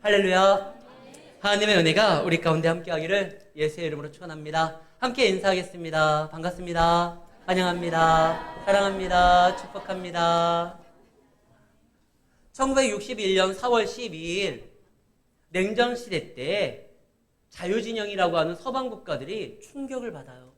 할렐루야. 하나님의 은혜가 우리 가운데 함께하기를 예수의 이름으로 축원합니다. 함께 인사하겠습니다. 반갑습니다. 환영합니다. 사랑합니다. 축복합니다. 1961년 4월 12일 냉전시대 때 자유진영이라고 하는 서방 국가들이 충격을 받아요.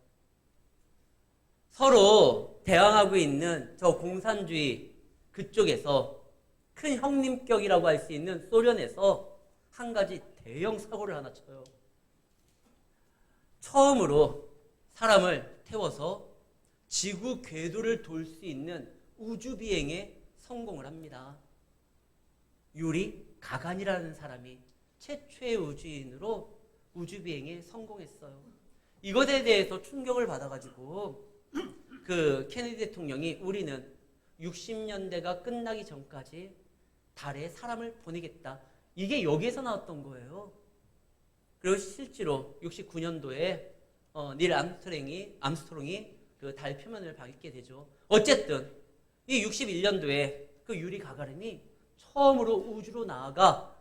서로 대항하고 있는 저 공산주의 그쪽에서 큰 형님격이라고 할 수 있는 소련에서 한 가지 대형 사고를 하나 쳐요. 처음으로 사람을 태워서 지구 궤도를 돌 수 있는 우주 비행에 성공을 합니다. 유리 가간이라는 사람이 최초의 우주인으로 우주 비행에 성공했어요. 이것에 대해서 충격을 받아가지고 그 케네디 대통령이 우리는 60년대가 끝나기 전까지 달에 사람을 보내겠다. 이게 여기에서 나왔던 거예요. 그리고 실제로 69년도에 닐 암스트롱이 그 달 표면을 밟게 되죠. 어쨌든 이 61년도에 그 유리 가가린이 처음으로 우주로 나아가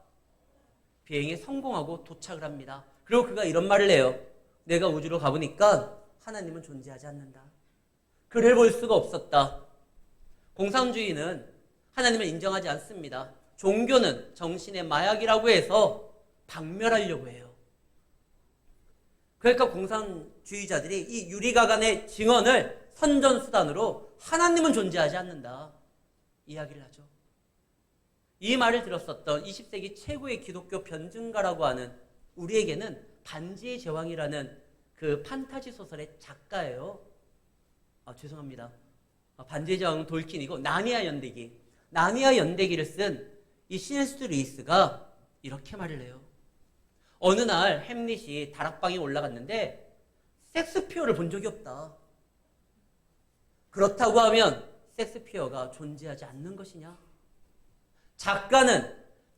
비행에 성공하고 도착을 합니다. 그리고 그가 이런 말을 해요. 내가 우주로 가보니까 하나님은 존재하지 않는다. 그를 볼 수가 없었다. 공산주의는 하나님을 인정하지 않습니다. 종교는 정신의 마약이라고 해서 박멸하려고 해요. 그러니까 공산주의자들이 이 유리가간의 증언을 선전수단으로 하나님은 존재하지 않는다 이야기를 하죠. 이 말을 들었었던 20세기 최고의 기독교 변증가라고 하는, 우리에게는 반지의 제왕이라는 그 판타지 소설의 작가예요. 죄송합니다. 반지의 제왕은 돌킨이고 나니아 연대기를 쓴 이 C.S. 루이스가 이렇게 말을 해요. 어느 날 햄릿이 다락방에 올라갔는데 섹스피어를 본 적이 없다. 그렇다고 하면 섹스피어가 존재하지 않는 것이냐? 작가는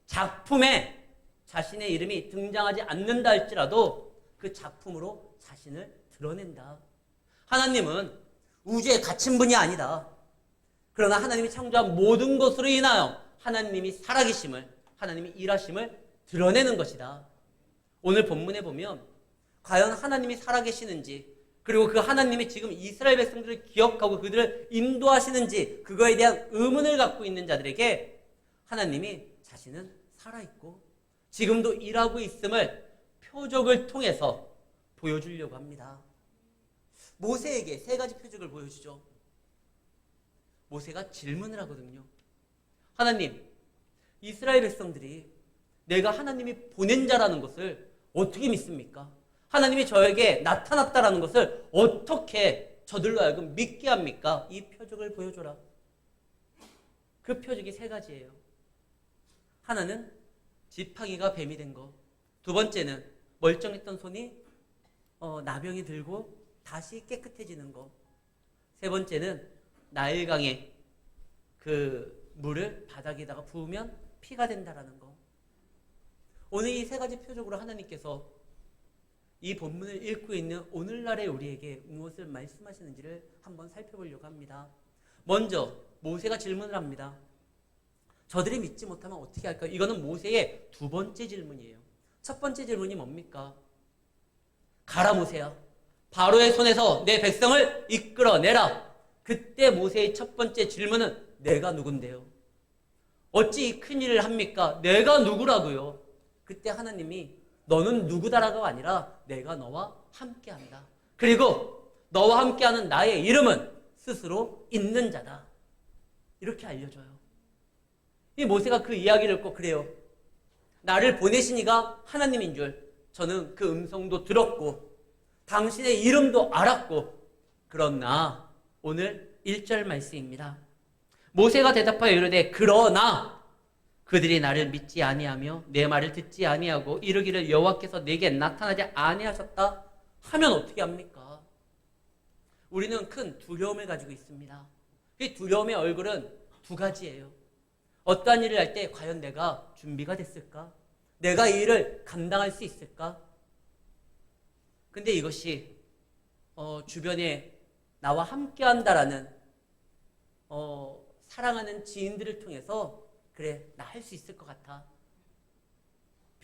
작품에 자신의 이름이 등장하지 않는다 할지라도 그 작품으로 자신을 드러낸다. 하나님은 우주에 갇힌 분이 아니다. 그러나 하나님이 창조한 모든 것으로 인하여 하나님이 살아계심을, 하나님이 일하심을 드러내는 것이다. 오늘 본문에 보면 과연 하나님이 살아계시는지, 그리고 그 하나님이 지금 이스라엘 백성들을 기억하고 그들을 인도하시는지, 그거에 대한 의문을 갖고 있는 자들에게 하나님이 자신은 살아있고 지금도 일하고 있음을 표적을 통해서 보여주려고 합니다. 모세에게 세 가지 표적을 보여주죠. 모세가 질문을 하거든요. 하나님, 이스라엘 백성들이 내가 하나님이 보낸 자라는 것을 어떻게 믿습니까? 하나님이 저에게 나타났다라는 것을 어떻게 저들로 하여금 믿게 합니까? 이 표적을 보여줘라. 그 표적이 세 가지예요. 하나는 지팡이가 뱀이 된 거. 두 번째는 멀쩡했던 손이 나병이 들고 다시 깨끗해지는 거. 세 번째는 나일강의 그 물을 바닥에다가 부으면 피가 된다라는 거. 오늘 이 세 가지 표적으로 하나님께서 이 본문을 읽고 있는 오늘날의 우리에게 무엇을 말씀하시는지를 한번 살펴보려고 합니다. 먼저 모세가 질문을 합니다. 저들이 믿지 못하면 어떻게 할까요? 이거는 모세의 두 번째 질문이에요. 첫 번째 질문이 뭡니까? 가라 모세야. 바로의 손에서 내 백성을 이끌어내라. 그때 모세의 첫 번째 질문은 내가 누군데요? 어찌 이 큰일을 합니까? 내가 누구라고요? 그때 하나님이 너는 누구다라가 아니라 내가 너와 함께한다. 그리고 너와 함께하는 나의 이름은 스스로 있는 자다. 이렇게 알려줘요. 이 모세가 그 이야기를 꼭 그래요. 나를 보내신 이가 하나님인 줄 저는 그 음성도 들었고 당신의 이름도 알았고, 그러나 오늘 1절 말씀입니다. 모세가 대답하여 이르되 그러나 그들이 나를 믿지 아니하며 내 말을 듣지 아니하고 이르기를 여호와께서 내게 나타나지 아니하셨다 하면 어떻게 합니까? 우리는 큰 두려움을 가지고 있습니다. 이 두려움의 얼굴은 두 가지예요. 어떠한 일을 할 때 과연 내가 준비가 됐을까? 내가 이 일을 감당할 수 있을까? 근데 이것이 주변에 나와 함께한다라는 사랑하는 지인들을 통해서 그래, 나 할 수 있을 것 같아.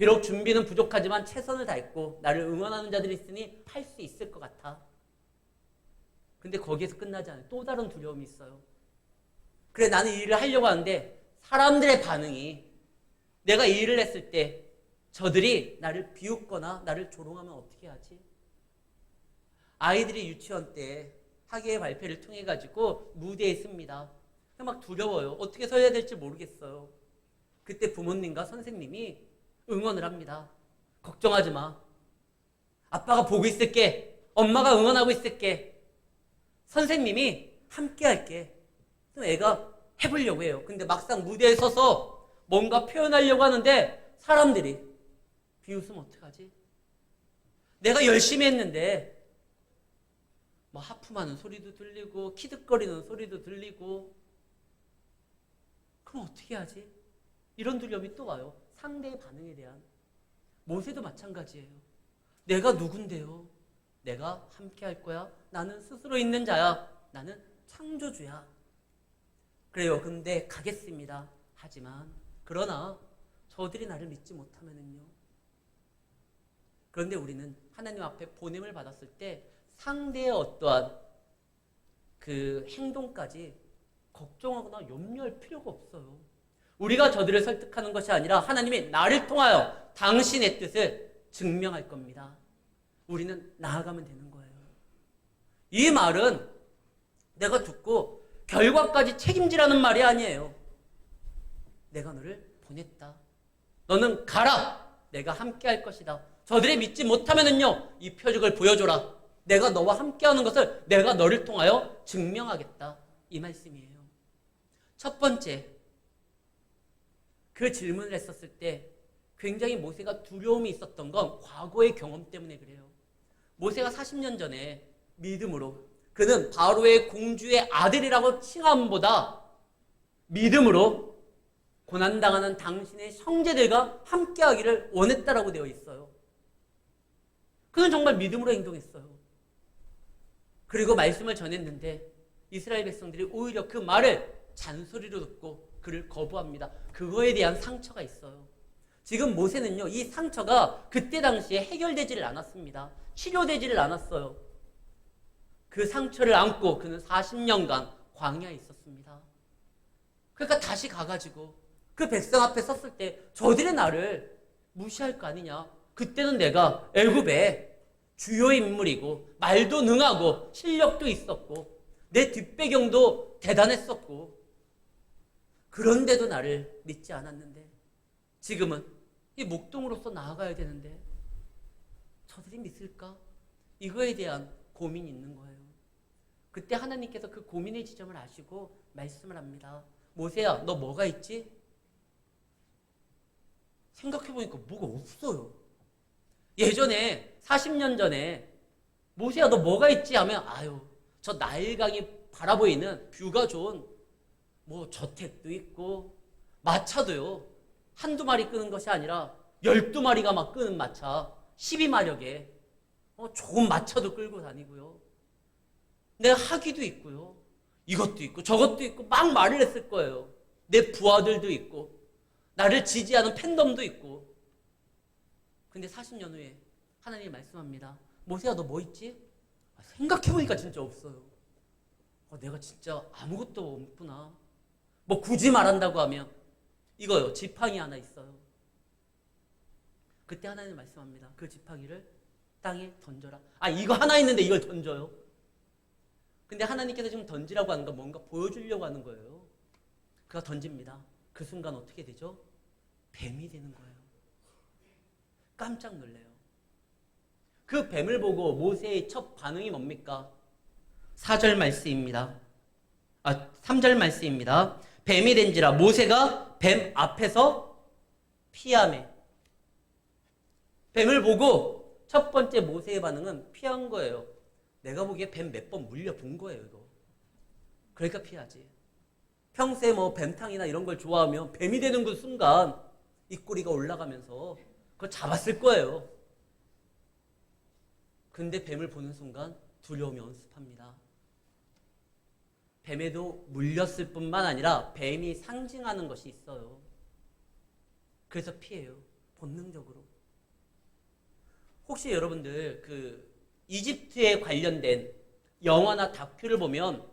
비록 준비는 부족하지만 최선을 다했고 나를 응원하는 자들이 있으니 할 수 있을 것 같아. 근데 거기에서 끝나지 않아요. 또 다른 두려움이 있어요. 그래, 나는 이 일을 하려고 하는데 사람들의 반응이, 내가 이 일을 했을 때 저들이 나를 비웃거나 나를 조롱하면 어떻게 하지? 아이들이 유치원 때 학예의 발표를 통해 가지고 무대에 씁니다. 막 두려워요. 어떻게 서야 될지 모르겠어요. 그때 부모님과 선생님이 응원을 합니다. 걱정하지 마. 아빠가 보고 있을게. 엄마가 응원하고 있을게. 선생님이 함께 할게. 그럼 애가 해보려고 해요. 근데 막상 무대에 서서 뭔가 표현하려고 하는데 사람들이 비웃으면 어떡하지? 내가 열심히 했는데 뭐 하품하는 소리도 들리고 키득거리는 소리도 들리고, 그럼 어떻게 하지? 이런 두려움이 또 와요. 상대의 반응에 대한. 모세도 마찬가지예요. 내가 누군데요? 내가 함께 할 거야. 나는 스스로 있는 자야. 나는 창조주야. 그래요. 근데 가겠습니다. 하지만 그러나 저들이 나를 믿지 못하면은요. 그런데 우리는 하나님 앞에 보냄을 받았을 때 상대의 어떠한 그 행동까지 걱정하거나 염려할 필요가 없어요. 우리가 저들을 설득하는 것이 아니라 하나님이 나를 통하여 당신의 뜻을 증명할 겁니다. 우리는 나아가면 되는 거예요. 이 말은 내가 듣고 결과까지 책임지라는 말이 아니에요. 내가 너를 보냈다. 너는 가라. 내가 함께 할 것이다. 저들이 믿지 못하면은요, 이 표적을 보여줘라. 내가 너와 함께하는 것을 내가 너를 통하여 증명하겠다. 이 말씀이에요. 첫 번째, 그 질문을 했었을 때 굉장히 모세가 두려움이 있었던 건 과거의 경험 때문에 그래요. 모세가 40년 전에 믿음으로, 그는 바로의 공주의 아들이라고 칭함보다 믿음으로 고난당하는 당신의 형제들과 함께하기를 원했다라고 되어 있어요. 그는 정말 믿음으로 행동했어요. 그리고 말씀을 전했는데 이스라엘 백성들이 오히려 그 말을 잔소리로 듣고 그를 거부합니다. 그거에 대한 상처가 있어요. 지금 모세는요, 이 상처가 그때 당시에 해결되지를 않았습니다. 치료되지를 않았어요. 그 상처를 안고 그는 40년간 광야에 있었습니다. 그러니까 다시 가가지고 그 백성 앞에 섰을 때 저들의 나를 무시할 거 아니냐. 그때는 내가 애굽에 주요 인물이고 말도 능하고 실력도 있었고 내 뒷배경도 대단했었고, 그런데도 나를 믿지 않았는데 지금은 이 목동으로서 나아가야 되는데 저들이 믿을까? 이거에 대한 고민이 있는 거예요. 그때 하나님께서 그 고민의 지점을 아시고 말씀을 합니다. 모세야, 너 뭐가 있지? 생각해보니까 뭐가 없어요. 예전에 40년 전에 모세야 너 뭐가 있지 하면 아유 저 나일강이 바라보이는 뷰가 좋은 뭐 저택도 있고 마차도요 한두 마리 끄는 것이 아니라 12마리가 막 끄는 마차 12마력에 좋은 마차도 끌고 다니고요. 내 학위도 있고요. 이것도 있고 저것도 있고 막 말을 했을 거예요. 내 부하들도 있고 나를 지지하는 팬덤도 있고. 근데 40년 후에 하나님이 말씀합니다. 모세야 너 뭐 있지? 생각해보니까 진짜 없어요. 내가 진짜 아무것도 없구나. 뭐 굳이 말한다고 하면 이거요. 지팡이 하나 있어요. 그때 하나님이 말씀합니다. 그 지팡이를 땅에 던져라. 이거 하나 있는데 이걸 던져요? 근데 하나님께서 지금 던지라고 하는 건 뭔가 보여주려고 하는 거예요. 그가 던집니다. 그 순간 어떻게 되죠? 뱀이 되는 거예요. 깜짝 놀래요. 그 뱀을 보고 모세의 첫 반응이 뭡니까? 4절 말씀입니다. 3절 말씀입니다. 뱀이 된지라 모세가 뱀 앞에서 피하매. 뱀을 보고 첫 번째 모세의 반응은 피한 거예요. 내가 보기에 뱀 몇 번 물려본 거예요, 이거. 그러니까 피하지. 평소에 뭐 뱀탕이나 이런 걸 좋아하면 뱀이 되는 그 순간 입꼬리가 올라가면서 그걸 잡았을 거예요. 근데 뱀을 보는 순간 두려움이 엄습합니다. 뱀에도 물렸을 뿐만 아니라 뱀이 상징하는 것이 있어요. 그래서 피해요. 본능적으로. 혹시 여러분들 그 이집트에 관련된 영화나 다큐를 보면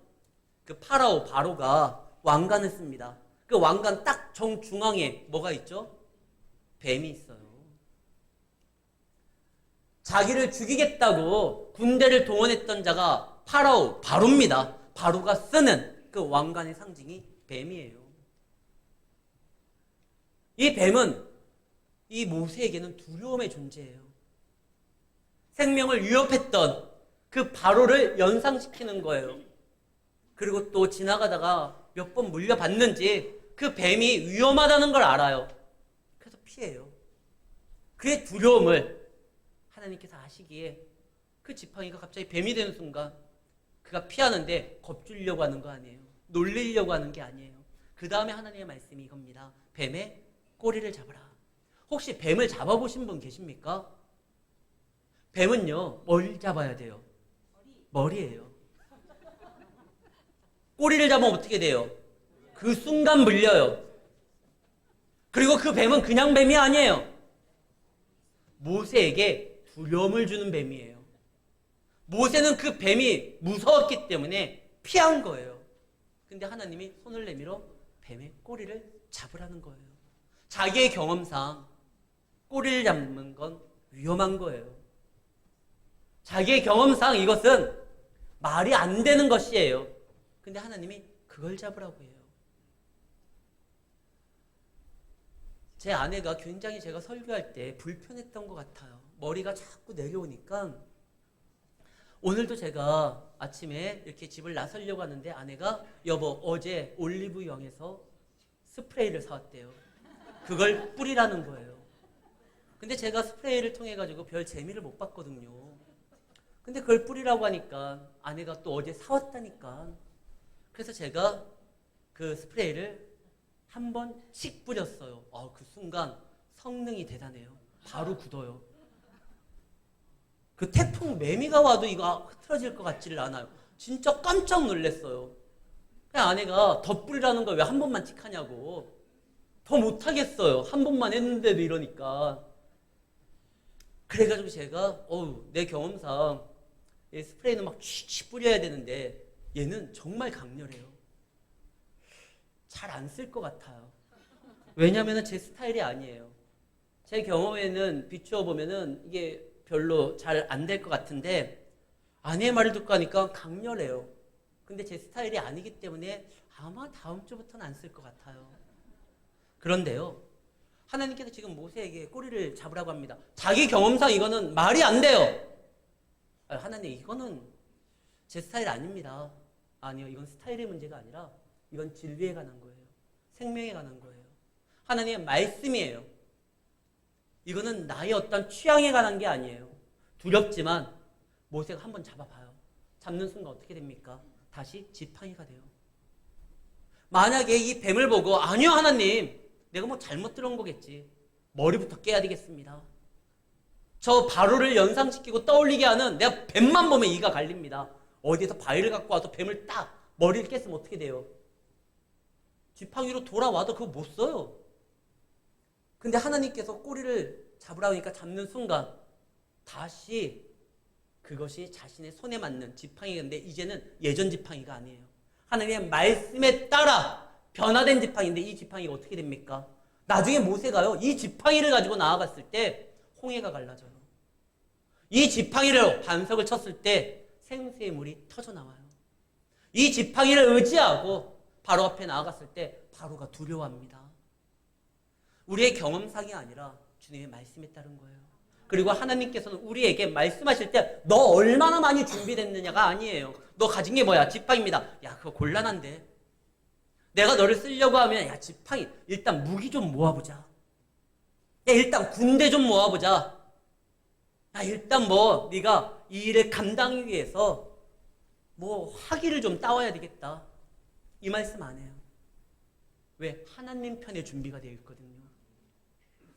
그 파라오 바로가 왕관을 씁니다. 그 왕관 딱 정중앙에 뭐가 있죠? 뱀이 있어요. 자기를 죽이겠다고 군대를 동원했던 자가 파라오 바로입니다. 바로가 쓰는 그 왕관의 상징이 뱀이에요. 이 뱀은 이 모세에게는 두려움의 존재예요. 생명을 위협했던 그 바로를 연상시키는 거예요. 그리고 또 지나가다가 몇 번 물려봤는지 그 뱀이 위험하다는 걸 알아요. 그래서 피해요. 그의 두려움을 하나님께서 아시기에 그 지팡이가 갑자기 뱀이 되는 순간 그가 피하는데 겁주려고 하는 거 아니에요. 놀리려고 하는 게 아니에요. 그 다음에 하나님의 말씀이 이겁니다. 뱀의 꼬리를 잡아라. 혹시 뱀을 잡아보신 분 계십니까? 뱀은요, 뭘 잡아야 돼요? 머리예요. 꼬리를 잡으면 어떻게 돼요? 그 순간 물려요. 그리고 그 뱀은 그냥 뱀이 아니에요. 모세에게 두려움을 주는 뱀이에요. 모세는 그 뱀이 무서웠기 때문에 피한 거예요. 근데 하나님이 손을 내밀어 뱀의 꼬리를 잡으라는 거예요. 자기의 경험상 꼬리를 잡는 건 위험한 거예요. 자기의 경험상 이것은 말이 안 되는 것이에요. 근데 하나님이 그걸 잡으라고 해요. 제 아내가 굉장히 제가 설교할 때 불편했던 것 같아요. 머리가 자꾸 내려오니까 오늘도 제가 아침에 이렇게 집을 나서려고 하는데 아내가 여보 어제 올리브영에서 스프레이를 사왔대요. 그걸 뿌리라는 거예요. 근데 제가 스프레이를 통해 가지고 별 재미를 못 봤거든요. 근데 그걸 뿌리라고 하니까 아내가 또 어제 사왔다니까. 그래서 제가 그 스프레이를 한 번씩 뿌렸어요. 그 순간 성능이 대단해요. 바로 굳어요. 그 태풍 매미가 와도 이거 흐트러질 것 같지를 않아요. 진짜 깜짝 놀랐어요. 그냥 아내가 더 뿌리라는 걸 왜 한 번만 틱하냐고. 더 못하겠어요. 한 번만 했는데도 이러니까. 그래가지고 제가 내 경험상 스프레이는 막 취취 뿌려야 되는데 얘는 정말 강렬해요. 잘 안 쓸 것 같아요. 왜냐하면 제 스타일이 아니에요. 제 경험에는 비추어 보면은 이게 별로 잘 안 될 것 같은데 아내의 말을 듣고 하니까 강렬해요. 근데 제 스타일이 아니기 때문에 아마 다음 주부터는 안 쓸 것 같아요. 그런데요, 하나님께서 지금 모세에게 꼬리를 잡으라고 합니다. 자기 경험상 이거는 말이 안 돼요. 하나님 이거는 제 스타일 아닙니다. 아니요, 이건 스타일의 문제가 아니라 이건 진리에 관한 거예요. 생명에 관한 거예요. 하나님의 말씀이에요. 이거는 나의 어떤 취향에 관한 게 아니에요. 두렵지만 모세가 한번 잡아봐요. 잡는 순간 어떻게 됩니까? 다시 지팡이가 돼요. 만약에 이 뱀을 보고 아니요 하나님 내가 뭐 잘못 들은 거겠지. 머리부터 깨야 되겠습니다. 저 바로를 연상시키고 떠올리게 하는 내가 뱀만 보면 이가 갈립니다. 어디에서 바위를 갖고 와서 뱀을 딱 머리를 깼으면 어떻게 돼요? 지팡이로 돌아와도 그거 못 써요. 근데 하나님께서 꼬리를 잡으라고 하니까 잡는 순간 다시 그것이 자신의 손에 맞는 지팡이인데 이제는 예전 지팡이가 아니에요. 하나님의 말씀에 따라 변화된 지팡이인데 이 지팡이가 어떻게 됩니까? 나중에 모세가요, 이 지팡이를 가지고 나아갔을 때 홍해가 갈라져요. 이 지팡이로 반석을 쳤을 때 생수의 물이 터져 나와요. 이 지팡이를 의지하고 바로 앞에 나아갔을 때 바로가 두려워합니다. 우리의 경험상이 아니라 주님의 말씀에 따른 거예요. 그리고 하나님께서는 우리에게 말씀하실 때 너 얼마나 많이 준비됐느냐가 아니에요. 너 가진 게 뭐야? 지팡이입니다. 야, 그거 곤란한데. 내가 너를 쓰려고 하면 야, 지팡이 일단 무기 좀 모아보자. 야, 일단 군대 좀 모아보자. 야, 일단 뭐 네가 이 일을 감당하기 위해서 뭐 학위를 좀 따와야 되겠다. 이 말씀 안 해요. 왜? 하나님 편에 준비가 되어 있거든요.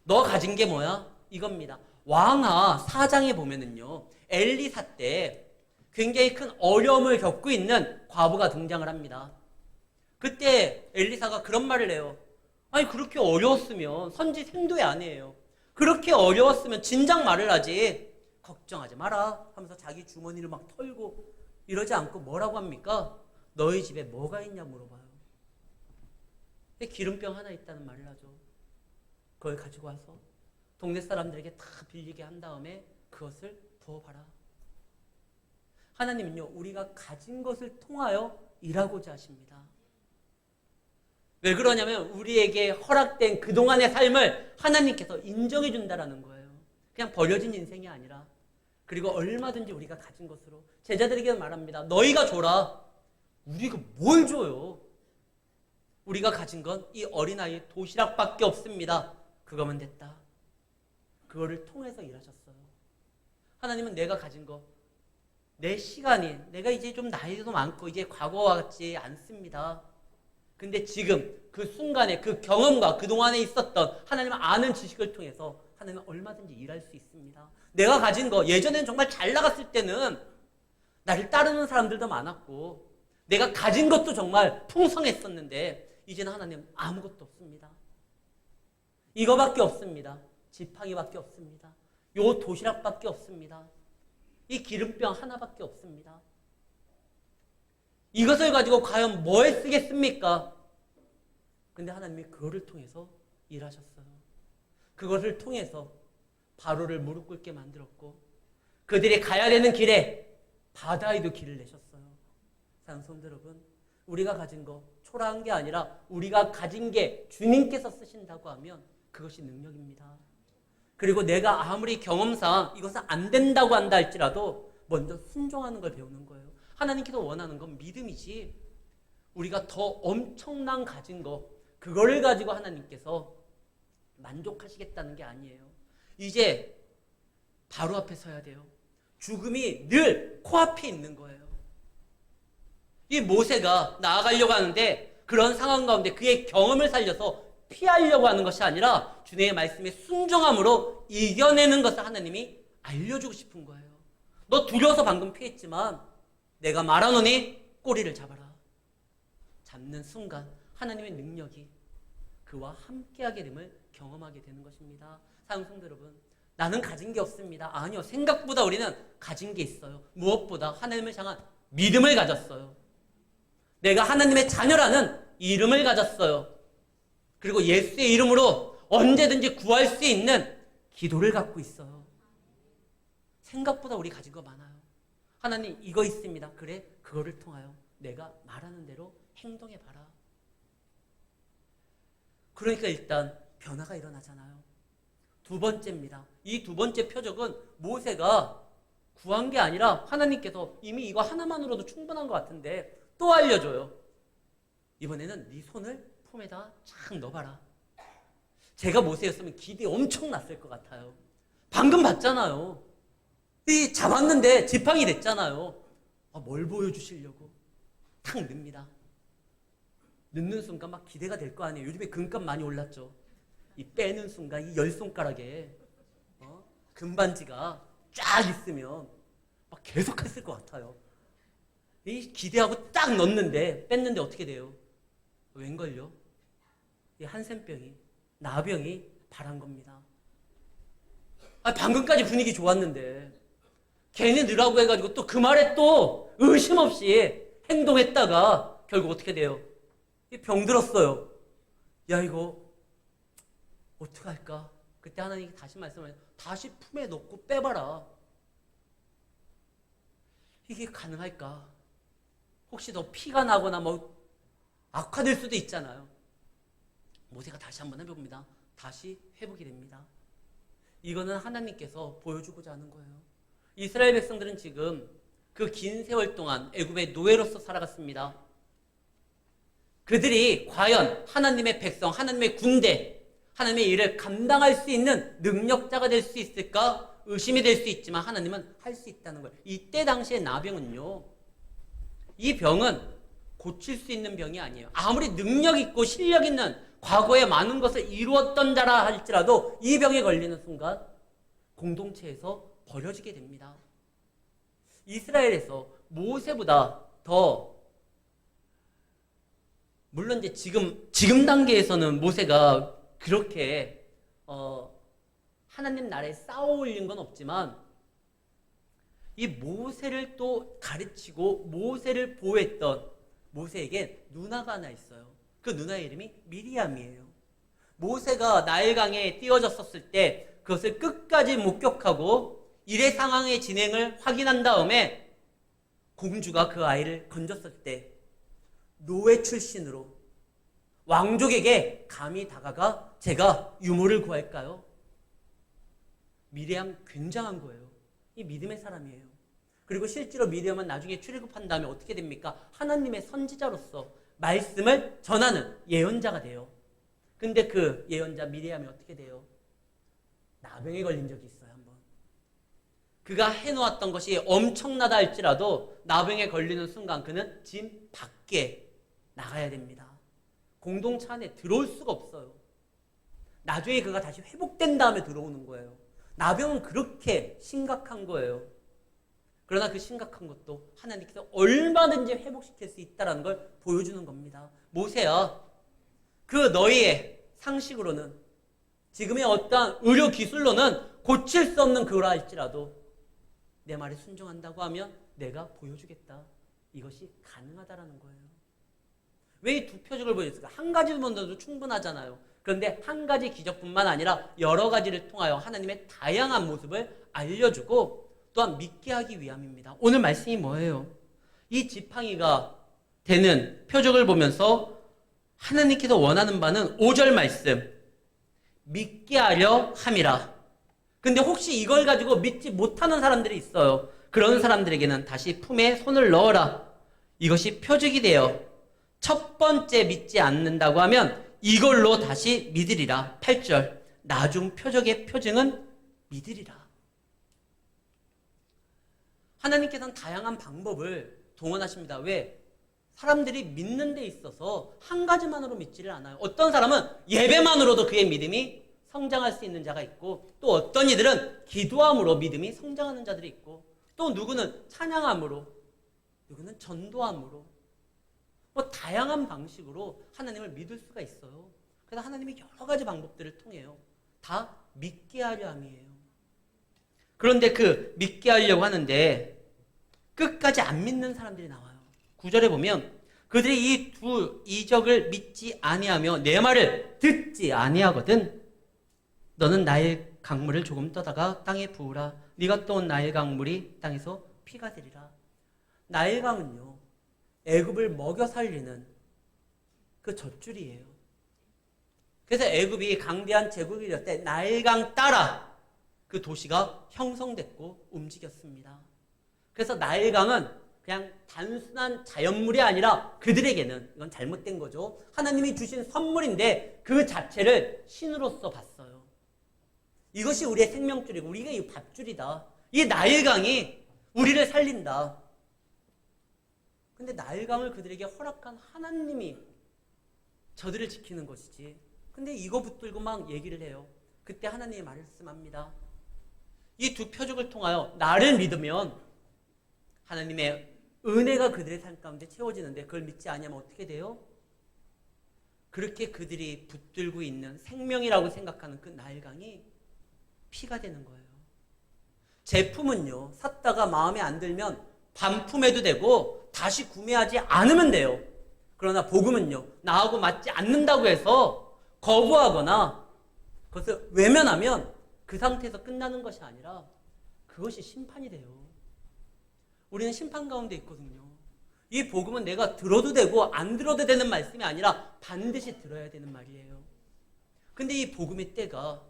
너 가진 게 뭐야? 이겁니다. 왕하 4장에 보면은요, 엘리사 때 굉장히 큰 어려움을 겪고 있는 과부가 등장을 합니다. 그때 엘리사가 그런 말을 해요. 아니 그렇게 어려웠으면 선지 생도에 안 해요. 그렇게 어려웠으면 진작 말을 하지. 걱정하지 마라 하면서 자기 주머니를 막 털고 이러지 않고 뭐라고 합니까? 너희 집에 뭐가 있냐 물어봐요. 기름병 하나 있다는 말을 하죠. 그걸 가지고 와서 동네 사람들에게 다 빌리게 한 다음에 그것을 부어봐라. 하나님은요, 우리가 가진 것을 통하여 일하고자 하십니다. 왜 그러냐면 우리에게 허락된 그동안의 삶을 하나님께서 인정해 준다라는 거예요. 그냥 버려진 인생이 아니라. 그리고 얼마든지 우리가 가진 것으로 제자들에게 말합니다. 너희가 줘라. 우리가 뭘 줘요? 우리가 가진 건 이 어린아이의 도시락밖에 없습니다. 그거면 됐다. 그거를 통해서 일하셨어요. 하나님은 내가 가진 거, 내 시간이, 내가 이제 좀 나이도 많고 이제 과거와 같지 않습니다. 근데 지금 그 순간에 그 경험과 그동안에 있었던 하나님을 아는 지식을 통해서 하나님은 얼마든지 일할 수 있습니다. 내가 가진 거, 예전에는 정말 잘 나갔을 때는 나를 따르는 사람들도 많았고 내가 가진 것도 정말 풍성했었는데 이제는 하나님 아무것도 없습니다. 이거밖에 없습니다. 지팡이밖에 없습니다. 요 도시락밖에 없습니다. 이 기름병 하나밖에 없습니다. 이것을 가지고 과연 뭐에 쓰겠습니까? 근데 하나님이 그거를 통해서 일하셨어요. 그것을 통해서 바로를 무릎 꿇게 만들었고 그들이 가야 되는 길에 바다에도 길을 내셨어요. 사랑하는 성도 여러분, 우리가 가진 거 초라한 게 아니라 우리가 가진 게 주님께서 쓰신다고 하면 그것이 능력입니다. 그리고 내가 아무리 경험상 이것은 안 된다고 한다 할지라도 먼저 순종하는 걸 배우는 거예요. 하나님께서 원하는 건 믿음이지 우리가 더 엄청난 가진 거 그거를 가지고 하나님께서 만족하시겠다는 게 아니에요. 이제 바로 앞에 서야 돼요. 죽음이 늘 코앞에 있는 거예요. 이 모세가 나아가려고 하는데 그런 상황 가운데 그의 경험을 살려서 피하려고 하는 것이 아니라 주님의 말씀에 순종함으로 이겨내는 것을 하나님이 알려주고 싶은 거예요. 너 두려워서 방금 피했지만 내가 말하노니 꼬리를 잡아라. 잡는 순간 하나님의 능력이 그와 함께하게 됨을 경험하게 되는 것입니다. 사랑하는 성도 여러분, 나는 가진 게 없습니다. 아니요, 생각보다 우리는 가진 게 있어요. 무엇보다 하나님을 향한 믿음을 가졌어요. 내가 하나님의 자녀라는 이름을 가졌어요. 그리고 예수의 이름으로 언제든지 구할 수 있는 기도를 갖고 있어요. 생각보다 우리 가진 거 많아요. 하나님 이거 있습니다. 그래, 그거를 통하여 내가 말하는 대로 행동해봐라. 그러니까 일단 변화가 일어나잖아요. 두 번째입니다. 이 두 번째 표적은 모세가 구한 게 아니라 하나님께서 이미 이거 하나만으로도 충분한 것 같은데 또 알려줘요. 이번에는 네 손을 품에다 착 넣어봐라. 제가 모세였으면 기대 엄청 났을 것 같아요. 방금 봤잖아요. 이 잡았는데 지팡이 됐잖아요. 뭘 보여주시려고 탁 넣습니다. 넣는 순간 막 기대가 될 거 아니에요. 요즘에 금값 많이 올랐죠. 이 빼는 순간 이 10손가락에 금반지가 쫙 있으면 막 계속 했을 것 같아요. 이 기대하고 딱 넣는데 뺐는데 어떻게 돼요? 웬걸요? 이 한센병이 나병이 발한 겁니다. 방금까지 분위기 좋았는데 괜히 넣으라고 해가지고 또 그 말에 또 의심 없이 행동했다가 결국 어떻게 돼요? 병 들었어요. 야 이거 어떡할까? 그때 하나님이 다시 말씀하세요. 다시 품에 넣고 빼봐라. 이게 가능할까? 혹시 더 피가 나거나 뭐 악화될 수도 있잖아요. 모세가 다시 한번 해봅니다. 다시 회복이 됩니다. 이거는 하나님께서 보여주고자 하는 거예요. 이스라엘 백성들은 지금 그 긴 세월 동안 애굽의 노예로서 살아갔습니다. 그들이 과연 하나님의 백성, 하나님의 군대, 하나님의 일을 감당할 수 있는 능력자가 될 수 있을까? 의심이 될 수 있지만 하나님은 할 수 있다는 거예요. 이때 당시의 나병은요, 이 병은 고칠 수 있는 병이 아니에요. 아무리 능력 있고 실력 있는 과거에 많은 것을 이루었던 자라 할지라도 이 병에 걸리는 순간 공동체에서 버려지게 됩니다. 이스라엘에서 모세보다 더, 물론 이제 지금 단계에서는 모세가 그렇게 하나님 나라에 쌓아 올린 건 없지만 이 모세를 또 가르치고 모세를 보호했던 모세에게 누나가 하나 있어요. 그 누나의 이름이 미리암이에요. 모세가 나일강에 띄워졌었을 때 그것을 끝까지 목격하고 일의 상황의 진행을 확인한 다음에 공주가 그 아이를 건졌을 때 노예 출신으로 왕족에게 감히 다가가 제가 유모를 구할까요? 미리암 굉장한 거예요. 이 믿음의 사람이에요. 그리고 실제로 미리암은 나중에 출애굽한 다음에 어떻게 됩니까? 하나님의 선지자로서 말씀을 전하는 예언자가 돼요. 근데 그 예언자 미리암이 어떻게 돼요? 나병에 걸린 적이 있어요, 한번. 그가 해놓았던 것이 엄청나다 할지라도 나병에 걸리는 순간 그는 집 밖에 나가야 됩니다. 공동체 안에 들어올 수가 없어요. 나중에 그가 다시 회복된 다음에 들어오는 거예요. 나병은 그렇게 심각한 거예요. 그러나 그 심각한 것도 하나님께서 얼마든지 회복시킬 수 있다는 걸 보여주는 겁니다. 모세야, 그 너희의 상식으로는 지금의 어떠한 의료 기술로는 고칠 수 없는 그거라 할지라도 내 말에 순종한다고 하면 내가 보여주겠다. 이것이 가능하다라는 거예요. 왜 이 두 표적을 보여줬을까? 한 가지만 더도 충분하잖아요. 그런데 한 가지 기적뿐만 아니라 여러 가지를 통하여 하나님의 다양한 모습을 알려주고 또한 믿게 하기 위함입니다. 오늘 말씀이 뭐예요? 이 지팡이가 되는 표적을 보면서 하나님께서 원하는 바는 5절 말씀, 믿게 하려 함이라. 근데 혹시 이걸 가지고 믿지 못하는 사람들이 있어요. 그런 사람들에게는 다시 품에 손을 넣어라. 이것이 표적이 되어 첫 번째 믿지 않는다고 하면 이걸로 다시 믿으리라. 8절, 나중 표적의 표징은 믿으리라. 하나님께서는 다양한 방법을 동원하십니다. 왜? 사람들이 믿는 데 있어서 한 가지만으로 믿지를 않아요. 어떤 사람은 예배만으로도 그의 믿음이 성장할 수 있는 자가 있고, 또 어떤 이들은 기도함으로 믿음이 성장하는 자들이 있고, 또 누구는 찬양함으로, 누구는 전도함으로, 다양한 방식으로 하나님을 믿을 수가 있어요. 그래서 하나님이 여러 가지 방법들을 통해요. 다 믿게 하려 함이에요. 그런데 그 믿게 하려고 하는데 끝까지 안 믿는 사람들이 나와요. 9절에 보면 그들이 이 두 이적을 믿지 아니하며 내 말을 듣지 아니하거든 너는 나일 강물을 조금 떠다가 땅에 부으라. 네가 떠온 나일 강물이 땅에서 피가 되리라. 나일강은요, 애굽을 먹여 살리는 그 젖줄이에요. 그래서 애굽이 강대한 제국이 될 때 나일강 따라 그 도시가 형성됐고 움직였습니다. 그래서 나일강은 그냥 단순한 자연물이 아니라 그들에게는 이건 잘못된 거죠. 하나님이 주신 선물인데 그 자체를 신으로서 봤어요. 이것이 우리의 생명줄이고 우리가 이 밥줄이다. 이 나일강이 우리를 살린다. 근데 나일강을 그들에게 허락한 하나님이 저들을 지키는 것이지. 근데 이거 붙들고 막 얘기를 해요. 그때 하나님이 말씀합니다. 이 두 표적을 통하여 나를 믿으면 하나님의 은혜가 그들의 삶 가운데 채워지는데 그걸 믿지 않으면 어떻게 돼요? 그렇게 그들이 붙들고 있는 생명이라고 생각하는 그 나일강이 피가 되는 거예요. 제품은요, 샀다가 마음에 안 들면 반품해도 되고 다시 구매하지 않으면 돼요. 그러나 복음은요, 나하고 맞지 않는다고 해서 거부하거나 그것을 외면하면 그 상태에서 끝나는 것이 아니라 그것이 심판이 돼요. 우리는 심판 가운데 있거든요. 이 복음은 내가 들어도 되고 안 들어도 되는 말씀이 아니라 반드시 들어야 되는 말이에요. 근데 이 복음의 때가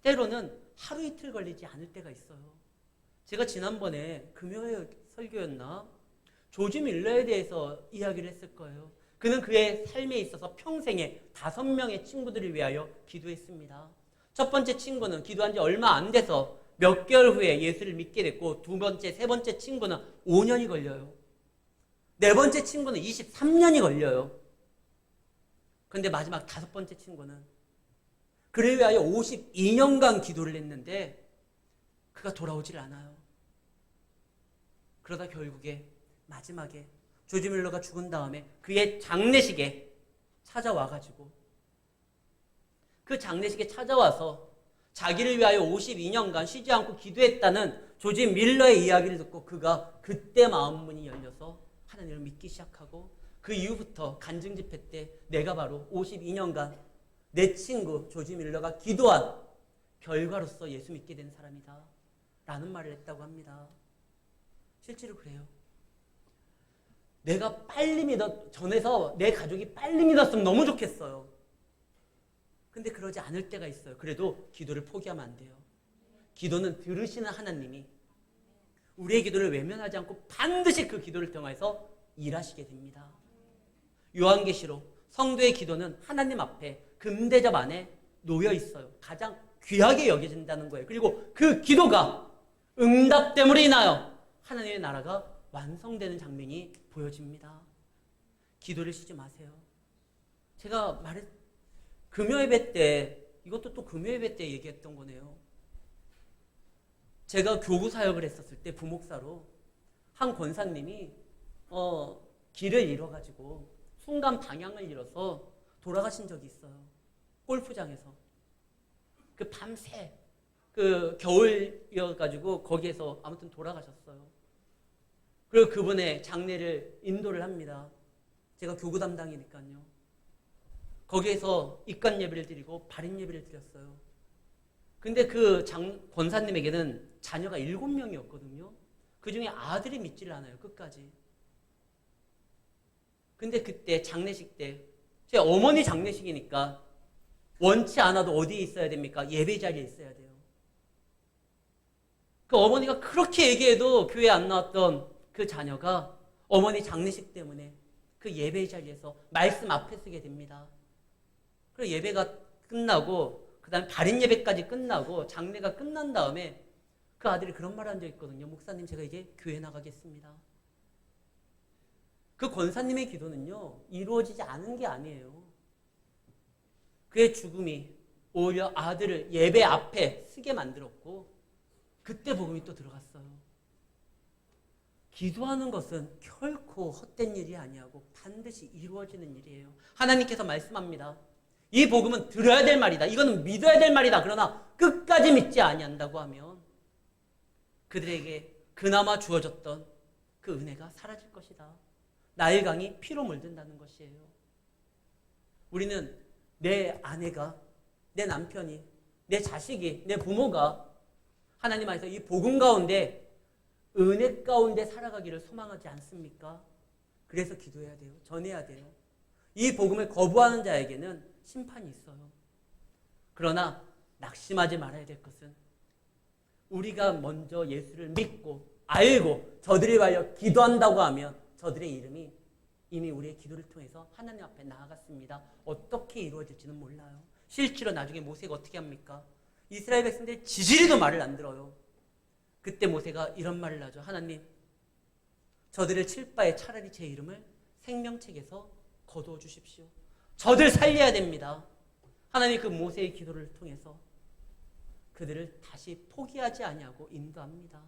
때로는 하루 이틀 걸리지 않을 때가 있어요. 제가 지난번에 금요일 설교였나? 조지 밀러에 대해서 이야기를 했을 거예요. 그는 그의 삶에 있어서 평생에 5명의 친구들을 위하여 기도했습니다. 첫 번째 친구는 기도한 지 얼마 안 돼서 몇 개월 후에 예수를 믿게 됐고, 두 번째, 세 번째 친구는 5년이 걸려요. 네 번째 친구는 23년이 걸려요. 그런데 마지막 5번째 친구는 그를 위하여 52년간 기도를 했는데 그가 돌아오질 않아요. 그러다 결국에 마지막에 조지 밀러가 죽은 다음에 그의 장례식에 찾아와가지고 그 장례식에 찾아와서 자기를 위하여 52년간 쉬지 않고 기도했다는 조지 밀러의 이야기를 듣고 그가 그때 마음문이 열려서 하나님을 믿기 시작하고 그 이후부터 간증 집회 때 내가 바로 52년간 내 친구 조지 밀러가 기도한 결과로서 예수 믿게 된 사람이다 라는 말을 했다고 합니다. 실제로 그래요. 내가 빨리 전에서 내 가족이 빨리 믿었으면 너무 좋겠어요. 근데 그러지 않을 때가 있어요. 그래도 기도를 포기하면 안 돼요. 기도는 들으시는 하나님이 우리의 기도를 외면하지 않고 반드시 그 기도를 통해서 일하시게 됩니다. 요한계시록 성도의 기도는 하나님 앞에 금대접 안에 놓여 있어요. 가장 귀하게 여겨진다는 거예요. 그리고 그 기도가 응답됨으로 인하여 하나님의 나라가 완성되는 장면이 보여집니다. 기도를 쉬지 마세요. 제가 금요예배 때, 이것도 또 금요예배 때 얘기했던 거네요. 제가 교구 사역을 했었을 때 부목사로 한 권사님이 길을 잃어가지고 순간 방향을 잃어서 돌아가신 적이 있어요. 골프장에서. 그 밤새 그 겨울이어가지고 거기에서 아무튼 돌아가셨어요. 그리고 그분의 장례를 인도를 합니다. 제가 교구 담당이니까요. 거기에서 입관 예배를 드리고 발인 예배를 드렸어요. 근데 그 권사님에게는 자녀가 7명이었거든요. 그 중에 아들이 믿지를 않아요. 끝까지. 근데 그때 장례식 때 제 어머니 장례식이니까 원치 않아도 어디에 있어야 됩니까? 예배 자리에 있어야 돼요. 그 어머니가 그렇게 얘기해도 교회 안 나왔던 그 자녀가 어머니 장례식 때문에 그 예배 자리에서 말씀 앞에 서게 됩니다. 그리고 예배가 끝나고 그 다음에 발인 예배까지 끝나고 장례가 끝난 다음에 그 아들이 그런 말을 한 적 있거든요. 목사님, 제가 이제 교회 나가겠습니다. 그 권사님의 기도는요, 이루어지지 않은 게 아니에요. 그의 죽음이 오히려 아들을 예배 앞에 쓰게 만들었고 그때 복음이 또 들어갔어요. 기도하는 것은 결코 헛된 일이 아니하고 반드시 이루어지는 일이에요. 하나님께서 말씀합니다. 이 복음은 들어야 될 말이다. 이거는 믿어야 될 말이다. 그러나 끝까지 믿지 아니한다고 하면 그들에게 그나마 주어졌던 그 은혜가 사라질 것이다. 나일 강이 피로 물든다는 것이에요. 우리는 내 아내가, 내 남편이, 내 자식이, 내 부모가 하나님 안에서 이 복음 가운데 은혜 가운데 살아가기를 소망하지 않습니까? 그래서 기도해야 돼요. 전해야 돼요. 이 복음을 거부하는 자에게는 심판이 있어요. 그러나 낙심하지 말아야 될 것은 우리가 먼저 예수를 믿고 알고 저들을 위하여 기도한다고 하면 저들의 이름이 이미 우리의 기도를 통해서 하나님 앞에 나아갔습니다. 어떻게 이루어질지는 몰라요. 실제로 나중에 모세가 어떻게 합니까? 이스라엘 백성들이 지지리도 말을 안 들어요. 그때 모세가 이런 말을 하죠. 하나님, 저들을 칠 바에 차라리 제 이름을 생명책에서 거두어 주십시오. 저들 살려야 됩니다. 하나님 그 모세의 기도를 통해서 그들을 다시 포기하지 아니하고 인도합니다.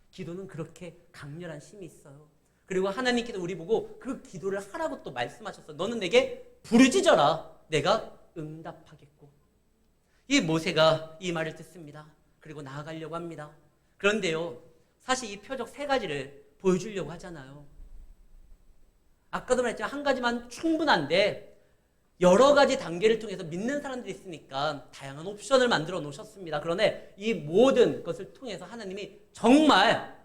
기도는 그렇게 강렬한 힘이 있어요. 그리고 하나님께서 우리 보고 그 기도를 하라고 또 말씀하셨어. 너는 내게 부르짖어라. 내가 응답하겠고. 이 모세가 이 말을 듣습니다. 그리고 나아가려고 합니다. 그런데요, 사실 이 표적 3가지를 보여주려고 하잖아요. 아까도 말했지만 한 가지만 충분한데 여러 가지 단계를 통해서 믿는 사람들이 있으니까 다양한 옵션을 만들어 놓으셨습니다. 그런데 이 모든 것을 통해서 하나님이 정말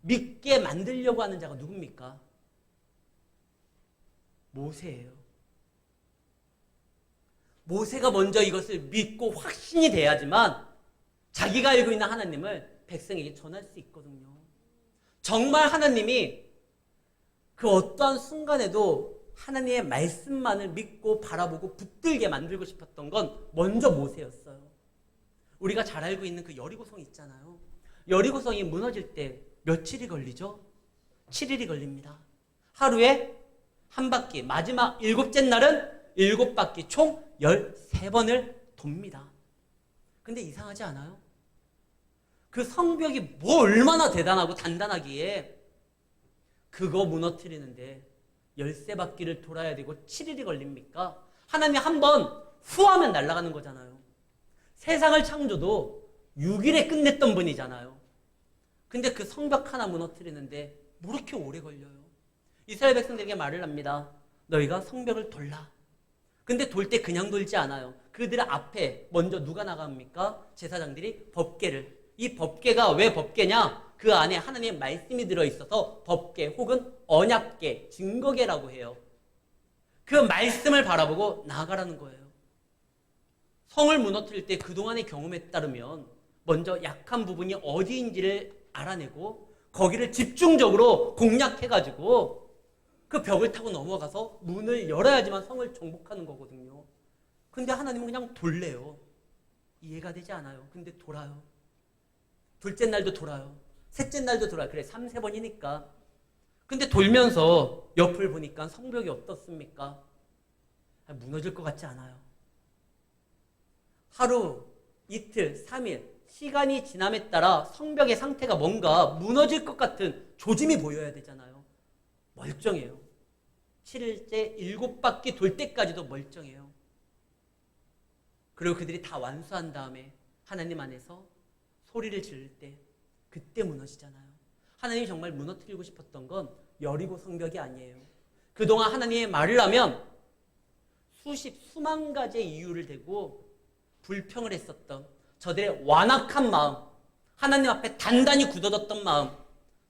믿게 만들려고 하는 자가 누굽니까? 모세예요. 모세가 먼저 이것을 믿고 확신이 돼야지만 자기가 알고 있는 하나님을 백성에게 전할 수 있거든요. 정말 하나님이 그 어떠한 순간에도 하나님의 말씀만을 믿고 바라보고 붙들게 만들고 싶었던 건 먼저 모세였어요. 우리가 잘 알고 있는 그 여리고성 있잖아요. 여리고성이 무너질 때 며칠이 걸리죠? 7일이 걸립니다. 하루에 한 바퀴, 마지막 7째 날은 7바퀴, 총 13번을 돕니다. 근데 이상하지 않아요? 그 성벽이 뭐 얼마나 대단하고 단단하기에 그거 무너뜨리는데 13바퀴를 돌아야 되고 7일이 걸립니까? 하나님이 한 번 후하면 날아가는 거잖아요. 세상을 창조도 6일에 끝냈던 분이잖아요. 근데 그 성벽 하나 무너뜨리는데 뭐 이렇게 오래 걸려요? 이스라엘 백성들에게 말을 합니다. 너희가 성벽을 돌라. 근데 돌 때 그냥 돌지 않아요. 그들 앞에 먼저 누가 나갑니까? 제사장들이 법궤를. 이 법궤가 왜 법궤냐? 그 안에 하나님의 말씀이 들어있어서 법궤 혹은 언약궤, 증거궤라고 해요. 그 말씀을 바라보고 나아가라는 거예요. 성을 무너뜨릴 때 그동안의 경험에 따르면 먼저 약한 부분이 어디인지를 알아내고 거기를 집중적으로 공략해가지고 그 벽을 타고 넘어가서 문을 열어야지만 성을 정복하는 거거든요. 근데 하나님은 그냥 돌래요. 이해가 되지 않아요. 근데 돌아요. 둘째 날도 돌아요. 셋째 날도 돌아요. 그래, 3, 4번이니까. 근데 돌면서 옆을 보니까 성벽이 어떻습니까? 무너질 것 같지 않아요. 하루, 이틀, 3일, 시간이 지남에 따라 성벽의 상태가 뭔가 무너질 것 같은 조짐이 보여야 되잖아요. 멀쩡해요. 7일째 7바퀴 돌 때까지도 멀쩡해요. 그리고 그들이 다 완수한 다음에 하나님 안에서 소리를 지를 때 그때 무너지잖아요. 하나님이 정말 무너뜨리고 싶었던 건 여리고 성벽이 아니에요. 그동안 하나님의 말을 하면 수만 가지의 이유를 대고 불평을 했었던 저들의 완악한 마음, 하나님 앞에 단단히 굳어졌던 마음.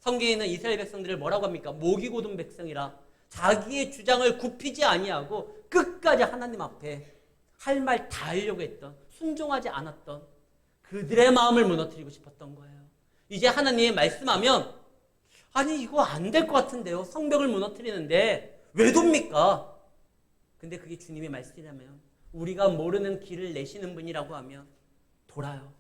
성경에는 이스라엘 백성들을 뭐라고 합니까? 목이 곧은 백성이라. 자기의 주장을 굽히지 아니하고 끝까지 하나님 앞에 할 말 다 하려고 했던, 순종하지 않았던 그들의 마음을 무너뜨리고 싶었던 거예요. 이제 하나님의 말씀하면 아니 이거 안 될 것 같은데요. 성벽을 무너뜨리는데 왜 돕니까? 근데 그게 주님의 말씀이라면, 우리가 모르는 길을 내시는 분이라고 하면 돌아요.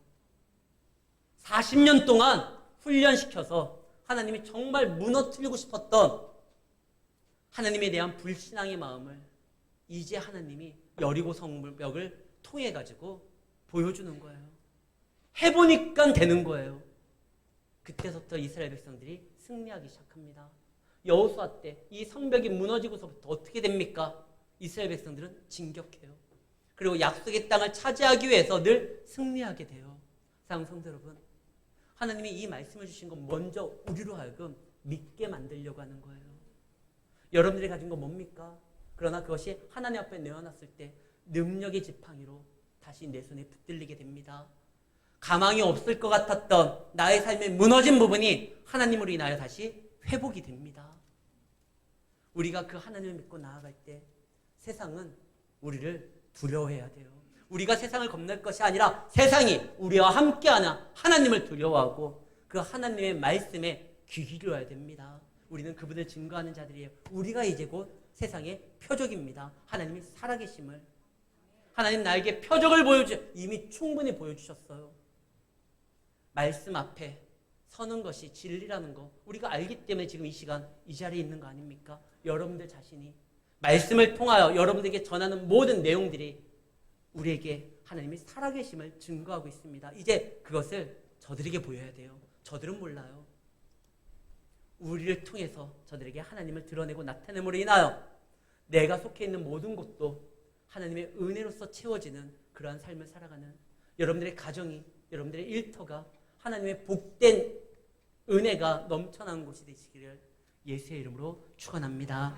40년 동안 훈련시켜서 하나님이 정말 무너뜨리고 싶었던 하나님에 대한 불신앙의 마음을 이제 하나님이 여리고 성벽을 통해 가지고 보여주는 거예요. 해보니까 되는 거예요. 그때부터 이스라엘 백성들이 승리하기 시작합니다. 여호수아 때 이 성벽이 무너지고서부터 어떻게 됩니까? 이스라엘 백성들은 진격해요. 그리고 약속의 땅을 차지하기 위해서 늘 승리하게 돼요. 사랑하는 성도 여러분, 하나님이 이 말씀을 주신 건 먼저 우리로 하여금 믿게 만들려고 하는 거예요. 여러분들이 가진 건 뭡니까? 그러나 그것이 하나님 앞에 내어놨을 때 능력의 지팡이로 다시 내 손에 붙들리게 됩니다. 가망이 없을 것 같았던 나의 삶의 무너진 부분이 하나님으로 인하여 다시 회복이 됩니다. 우리가 그 하나님을 믿고 나아갈 때 세상은 우리를 두려워해야 돼요. 우리가 세상을 겁낼 것이 아니라 세상이 우리와 함께하는 하나님을 두려워하고 그 하나님의 말씀에 귀 기울여야 됩니다. 우리는 그분을 증거하는 자들이에요. 우리가 이제 곧 세상의 표적입니다. 하나님이 살아계심을. 하나님 나에게 표적을 이미 충분히 보여주셨어요. 말씀 앞에 서는 것이 진리라는 거 우리가 알기 때문에 지금 이 시간 이 자리에 있는 거 아닙니까? 여러분들 자신이 말씀을 통하여 여러분들에게 전하는 모든 내용들이 우리에게 하나님이 살아계심을 증거하고 있습니다. 이제 그것을 저들에게 보여야 돼요. 저들은 몰라요. 우리를 통해서 저들에게 하나님을 드러내고 나타냄으로 인하여 내가 속해 있는 모든 곳도 하나님의 은혜로서 채워지는 그러한 삶을 살아가는 여러분들의 가정이, 여러분들의 일터가 하나님의 복된 은혜가 넘쳐나는 곳이 되시기를 예수의 이름으로 축원합니다.